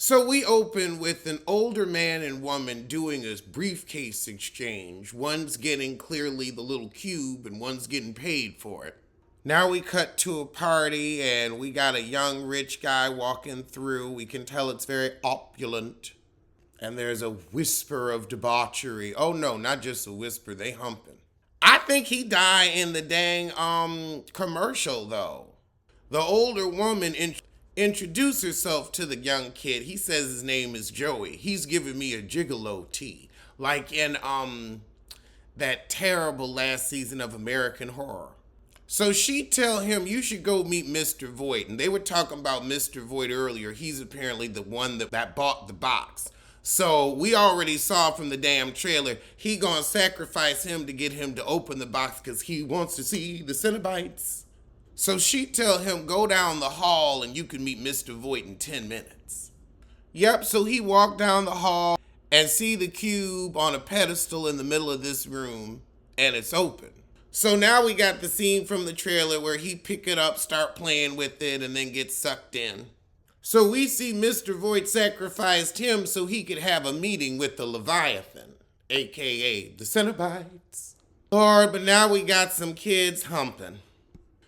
So we open with an older man and woman doing a briefcase exchange. One's getting clearly the little cube and one's getting paid for it. Now we cut to a party and we got a young rich guy walking through. We can tell it's very opulent. And there's a whisper of debauchery. Oh no, not just a whisper, they humping. I think he died in the dang commercial though. The older woman introduced herself to the young kid. He says his name is Joey. He's giving me a gigolo tea. Like in that terrible last season of American Horror. So she tell him, you should go meet Mr. Voigt. And they were talking about Mr. Voigt earlier. He's apparently the one that bought the box. So we already saw from the damn trailer, he gonna sacrifice him to get him to open the box because he wants to see the Cenobites. So she tell him, go down the hall and you can meet Mr. Voigt in 10 minutes. Yep, so he walked down the hall and see the cube on a pedestal in the middle of this room and it's open. So now we got the scene from the trailer where he pick it up, start playing with it, and then get sucked in. So we see Mr. Voigt sacrificed him so he could have a meeting with the Leviathan, aka the Cenobites. Lord, but now we got some kids humping.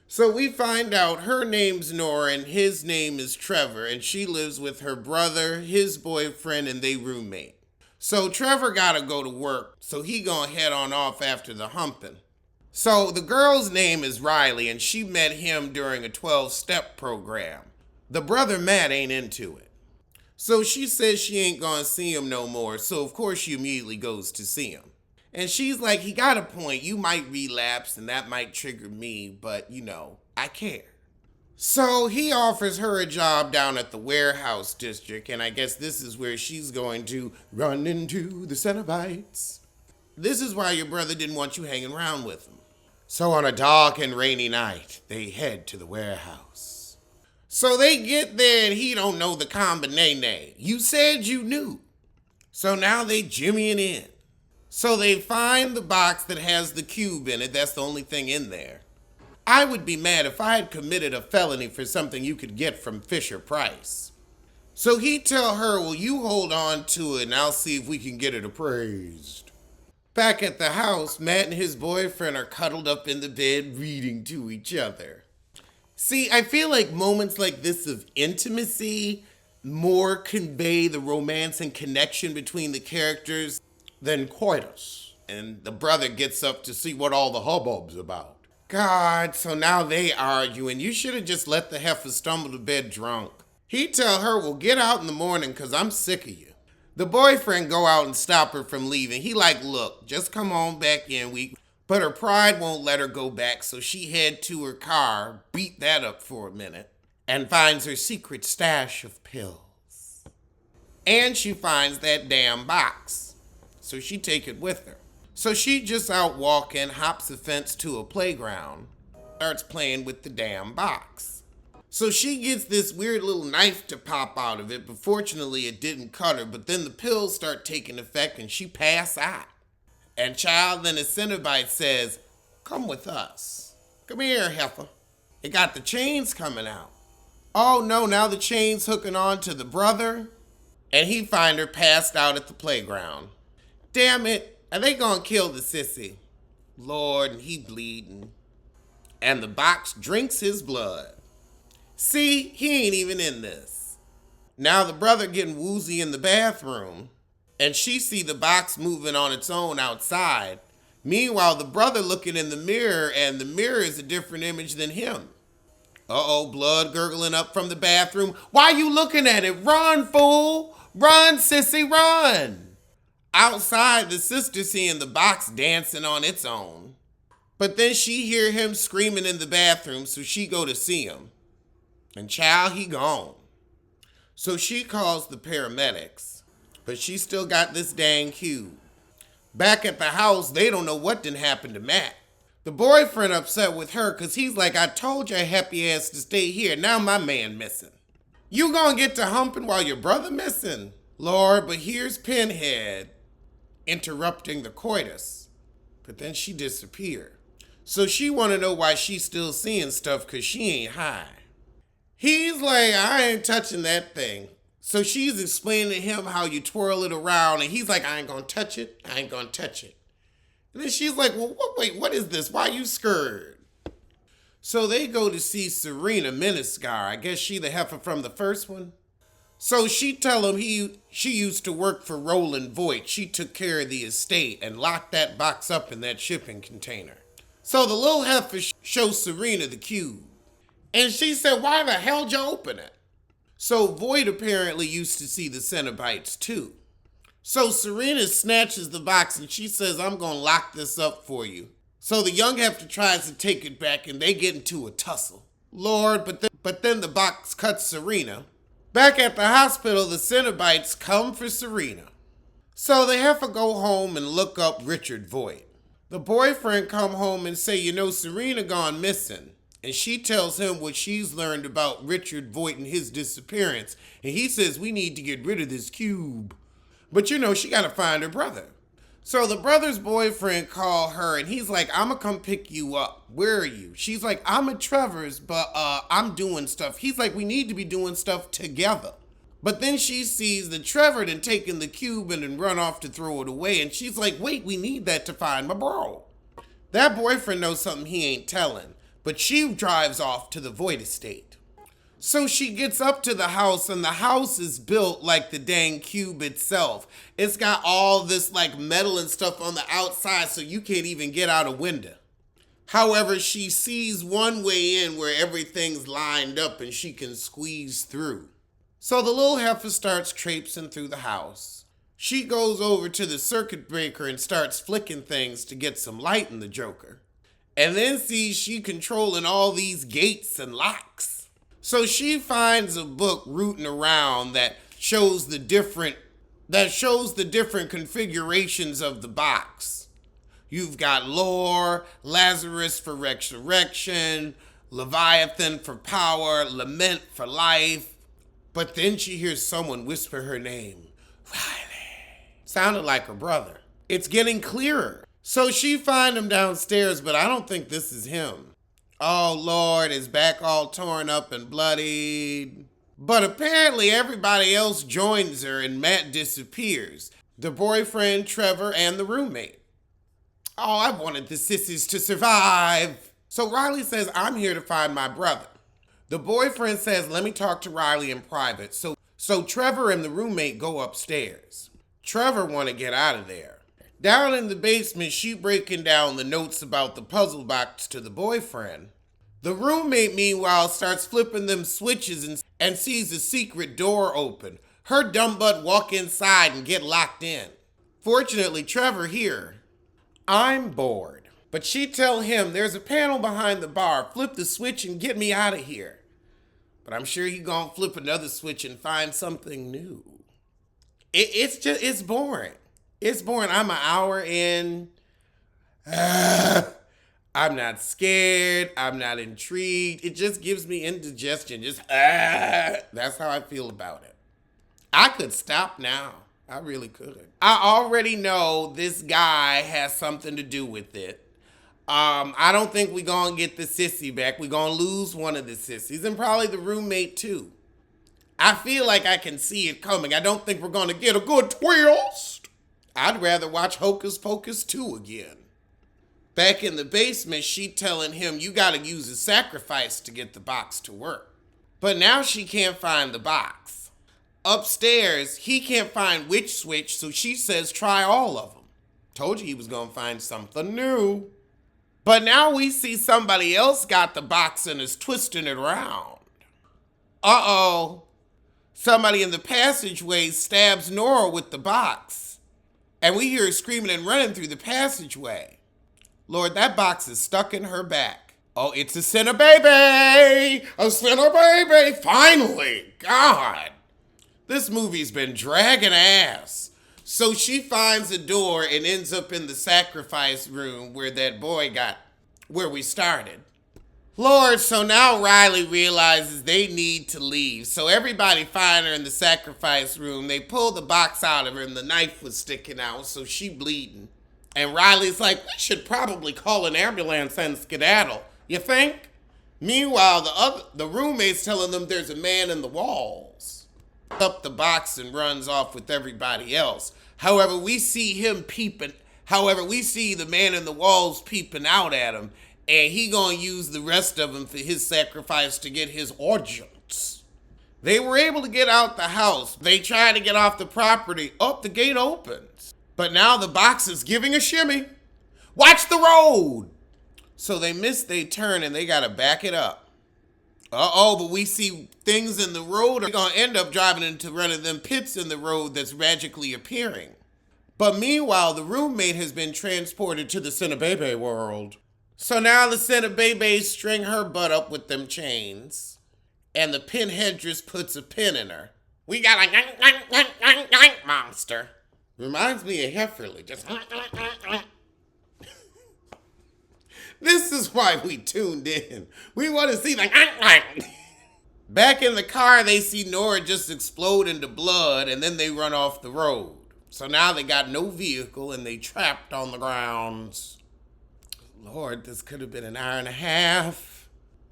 So we find out her name's Nora and his name is Trevor, and she lives with her brother, his boyfriend, and they roommate. So Trevor gotta go to work, so he gonna head on off after the humping. So the girl's name is Riley, and she met him during a 12-step program. The brother Matt ain't into it. So she says she ain't gonna see him no more, so of course she immediately goes to see him. And she's like, he got a point, you might relapse and that might trigger me, but I care. So he offers her a job down at the warehouse district, and I guess this is where she's going to run into the Cenobites. This is why your brother didn't want you hanging around with him. So on a dark and rainy night, they head to the warehouse. So they get there and he don't know the combination. You said you knew. So now they jimmying in. So they find the box that has the cube in it. That's the only thing in there. I would be mad if I had committed a felony for something you could get from Fisher Price. So he tell her, well, you hold on to it and I'll see if we can get it appraised. Back at the house, Matt and his boyfriend are cuddled up in the bed reading to each other. See, I feel like moments like this of intimacy more convey the romance and connection between the characters than coitus. And the brother gets up to see what all the hubbub's about. God, so now they arguing. You should have just let the heifer stumble to bed drunk. He tell her, well, get out in the morning because I'm sick of you. The boyfriend go out and stop her from leaving. He like, look, just come on back in. But her pride won't let her go back, so she head to her car, beat that up for a minute, and finds her secret stash of pills. And she finds that damn box. So she take it with her. So she just out walking, hops a fence to a playground, starts playing with the damn box. So she gets this weird little knife to pop out of it, but fortunately it didn't cut her, but then the pills start taking effect and she pass out. And child, then the Cenobite says, come with us. Come here, heifer. It got the chains coming out. Oh no, now the chain's hooking on to the brother, and he find her passed out at the playground. Damn it, are they gonna kill the sissy? Lord, and he bleeding. And the box drinks his blood. See, he ain't even in this. Now the brother getting woozy in the bathroom, and she see the box moving on its own outside. Meanwhile, the brother looking in the mirror, and the mirror is a different image than him. Uh-oh, blood gurgling up from the bathroom. Why you looking at it? Run, fool! Run, sissy, run! Outside, the sister seeing the box dancing on its own. But then she hear him screaming in the bathroom, so she go to see him. And child, he gone. So she calls the paramedics, but she still got this dang cube. Back at the house, they don't know what done happened to Matt. The boyfriend upset with her because he's like, I told your happy ass to stay here. Now my man missing. You gonna get to humping while your brother missing? Lord, but here's Pinhead interrupting the coitus. But then she disappeared. So she want to know why she's still seeing stuff because she ain't high. He's like, I ain't touching that thing. So she's explaining to him how you twirl it around, and he's like, I ain't gonna touch it. I ain't gonna touch it. And then she's like, well, wait, what is this? Why you scared? So they go to see Serena Meniscar. I guess she the heifer from the first one. So she tell him she used to work for Roland Voigt. She took care of the estate and locked that box up in that shipping container. So the little heifer shows Serena the cube. And she said, why the hell did you open it? So Voigt apparently used to see the Cenobites too. So Serena snatches the box and she says, I'm going to lock this up for you. So the young heifer tries to take it back and they get into a tussle. Lord, but then the box cuts Serena. Back at the hospital, the Cenobites come for Serena. So the heifer go home and look up Richard Voigt. The boyfriend come home and say, Serena gone missing. And she tells him what she's learned about Richard Voigt and his disappearance. And he says, we need to get rid of this cube. But she got to find her brother. So the brother's boyfriend called her and he's like, I'm going to come pick you up. Where are you? She's like, I'm at Trevor's, but I'm doing stuff. He's like, we need to be doing stuff together. But then she sees that Trevor had taken the cube and run off to throw it away. And she's like, wait, we need that to find my bro. That boyfriend knows something he ain't telling. But she drives off to the Voigt estate. So she gets up to the house and the house is built like the dang cube itself. It's got all this like metal and stuff on the outside so you can't even get out a window. However, she sees one way in where everything's lined up and she can squeeze through. So the little heifer starts traipsing through the house. She goes over to the circuit breaker and starts flicking things to get some light in the joker. And then sees she controlling all these gates and locks. So she finds a book rooting around that shows the different configurations of the box. You've got lore, Lazarus for resurrection, Leviathan for power, lament for life. But then she hears someone whisper her name, Riley. Sounded like her brother. It's getting clearer. So she finds him downstairs, but I don't think this is him. Oh, Lord, his back all torn up and bloodied. But apparently everybody else joins her and Matt disappears. The boyfriend, Trevor, and the roommate. Oh, I wanted the sissies to survive. So Riley says, I'm here to find my brother. The boyfriend says, let me talk to Riley in private. So Trevor and the roommate go upstairs. Trevor want to get out of there. Down in the basement, she breaking down the notes about the puzzle box to the boyfriend. The roommate, meanwhile, starts flipping them switches and sees a secret door open. Her dumb butt walk inside and get locked in. Fortunately, Trevor here. I'm bored. But she tell him there's a panel behind the bar. Flip the switch and get me out of here. But I'm sure he gonna flip another switch and find something new. It's boring. It's boring. I'm an hour in. I'm not scared. I'm not intrigued. It just gives me indigestion. That's how I feel about it. I could stop now. I really could. I already know this guy has something to do with it. I don't think we're going to get the sissy back. We're going to lose one of the sissies and probably the roommate too. I feel like I can see it coming. I don't think we're going to get a good twist. I'd rather watch Hocus Pocus 2 again. Back in the basement, she telling him you gotta use a sacrifice to get the box to work. But now she can't find the box. Upstairs, he can't find which switch, so she says try all of them. Told you he was gonna find something new. But now we see somebody else got the box and is twisting it around. Uh-oh. Somebody in the passageway stabs Nora with the box. And we hear her screaming and running through the passageway. Lord, that box is stuck in her back. Oh, it's a Cenobaby! A Cenobaby! Finally! God! This movie's been dragging ass. So she finds a door and ends up in the sacrifice room where that boy got, where we started. Lord, so now Riley realizes they need to leave. So everybody find her in the sacrifice room. They pull the box out of her and the knife was sticking out, so she bleeding. And Riley's like, we should probably call an ambulance and skedaddle. You think? Meanwhile, the roommate's telling them there's a man in the walls. up the box and runs off with everybody else. However, we see the man in the walls peeping out at him, and he gonna use the rest of them for his sacrifice to get his organs. They were able to get out the house. They try to get off the property. Oh, the gate opens. But now the box is giving a shimmy. Watch the road! So they missed their turn and they gotta back it up. But we see things in the road are gonna end up driving into one of them pits in the road that's magically appearing. But meanwhile, the roommate has been transported to the Cenobites world. So now the Cenobites string her butt up with them chains. And the pinheadress puts a pin in her. We got a monster. Reminds me of Hefferly. Just This is why we tuned in. We want to see Back in the car, they see Nora just explode into blood, and then they run off the road. So now they got no vehicle, and they trapped on the grounds. Lord, this could have been an hour and a half.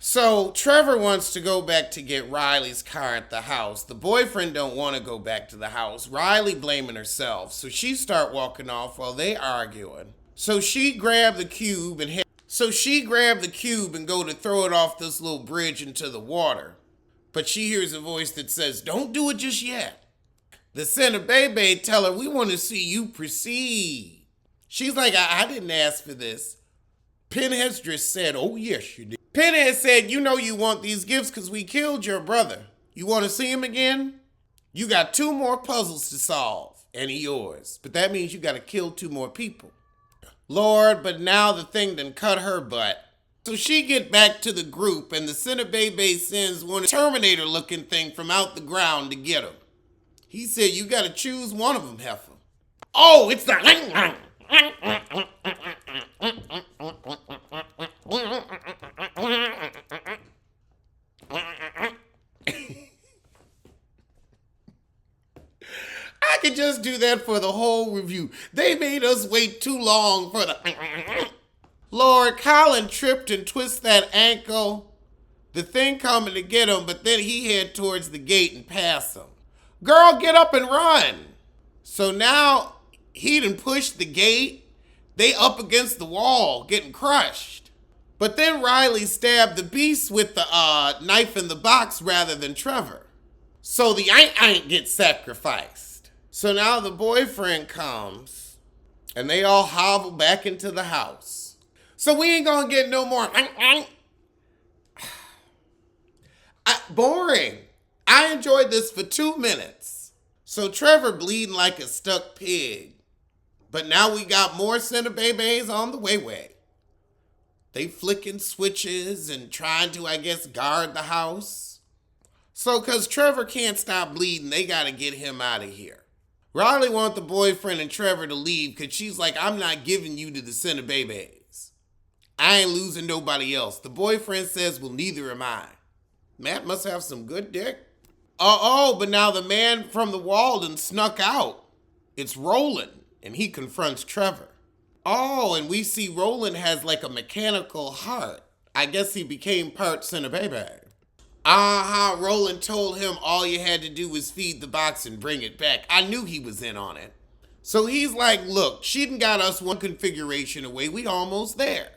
So Trevor wants to go back to get Riley's car at the house. The boyfriend don't want to go back to the house. Riley blaming herself. So she start walking off while they arguing. So she grabbed the cube and go to throw it off this little bridge into the water. But she hears a voice that says, "Don't do it just yet." The Cenobites tell her, "We want to see you proceed." She's like, I didn't ask for this. Pinheadress said, "Oh, yes, you did." Pinhead said, "You know you want these gifts because we killed your brother. You want to see him again? You got 2 more puzzles to solve, and he yours. But that means you got to kill 2 more people." Lord, but now the thing done cut her butt. So she get back to the group, and the Cenobites sends one Terminator-looking thing from out the ground to get him. He said, "You got to choose one of them, heifer." Oh, it's the... I could just do that for the whole review. They made us wait too long for the... Lord, Colin tripped and twisted that ankle. The thing coming to get him, but then he head towards the gate and pass him. Girl, get up and run. So now he done pushed the gate. They up against the wall, getting crushed. But then Riley stabbed the beast with the knife in the box rather than Trevor. So the ain't gets sacrificed. So now the boyfriend comes, and they all hobble back into the house. So we ain't gonna get no more. Boring. I enjoyed this for 2 minutes. So Trevor bleeding like a stuck pig. But now we got more Cenobites on the way. They flicking switches and trying to, I guess, guard the house. So cause Trevor can't stop bleeding, they gotta get him out of here. Riley want the boyfriend and Trevor to leave cause she's like, "I'm not giving you to the Cenobites. I ain't losing nobody else." The boyfriend says, "Well, neither am I." Matt must have some good dick. But now the man from the Walden snuck out. It's Roland, and he confronts Trevor. And we see Roland has like a mechanical heart. I guess he became part Cenobite. Roland told him all you had to do was feed the box and bring it back. I knew he was in on it. So he's like, "Look, she done got us one configuration away. We almost there."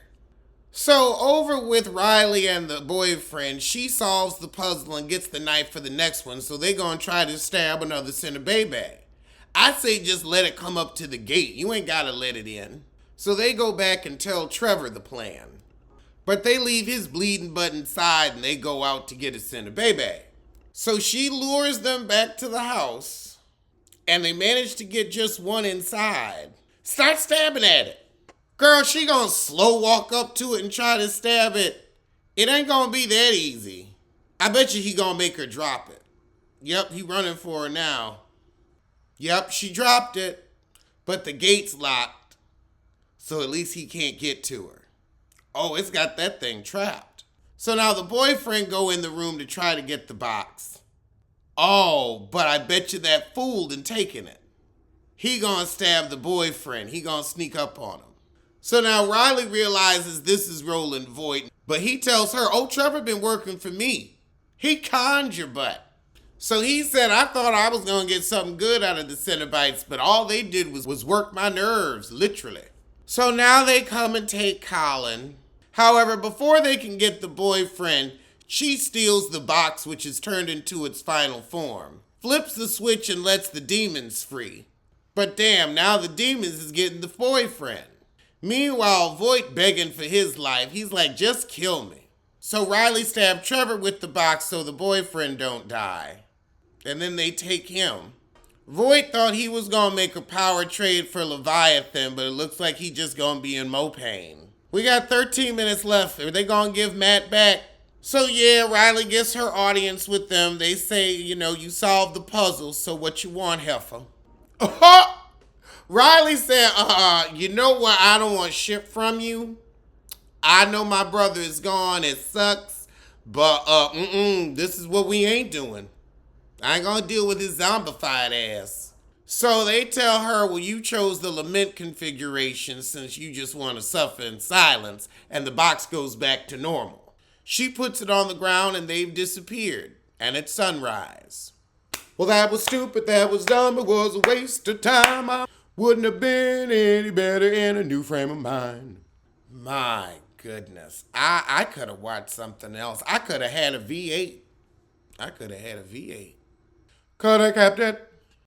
So over with Riley and the boyfriend, she solves the puzzle and gets the knife for the next one. So they gonna try to stab another Cenobite. I say just let it come up to the gate. You ain't gotta let it in. So they go back and tell Trevor the plan. But they leave his bleeding butt inside and they go out to get a Cenobite. So she lures them back to the house and they manage to get just one inside. Start stabbing at it. Girl, she gonna slow walk up to it and try to stab it. It ain't gonna be that easy. I bet you he gonna make her drop it. Yep, he running for her now. Yep, she dropped it, but the gate's locked, so at least he can't get to her. Oh, it's got that thing trapped. So now the boyfriend go in the room to try to get the box. Oh, but I bet you that fool done taken it. He gonna stab the boyfriend. He gonna sneak up on him. So now Riley realizes this is Roland Voigt, but he tells her, "Oh, Trevor been working for me. He conned your butt." So he said, I thought I was going to get something good out of the Cenobites, but all they did was work my nerves, literally. So now they come and take Colin. However, before they can get the boyfriend, she steals the box, which is turned into its final form, flips the switch and lets the demons free. But damn, now the demons is getting the boyfriend. Meanwhile, Voigt begging for his life. He's like, just kill me. So Riley stabbed Trevor with the box so the boyfriend don't die. And then they take him. Voigt thought he was going to make a power trade for Leviathan, but it looks like he just going to be in more pain. We got 13 minutes left. Are they going to give Matt back? So yeah, Riley gets her audience with them. They say, you solved the puzzle, so what you want, heifer? Riley said, you know what? I don't want shit from you. I know my brother is gone. It sucks. But, this is what we ain't doing. I ain't gonna deal with his zombified ass. So they tell her, well, you chose the lament configuration since you just want to suffer in silence, and the box goes back to normal. She puts it on the ground and they've disappeared. And it's sunrise. Well, that was stupid. That was dumb. It was a waste of time. I wouldn't have been any better in a new frame of mind. My goodness. I could have watched something else. I could have had a V8. Could have kept it.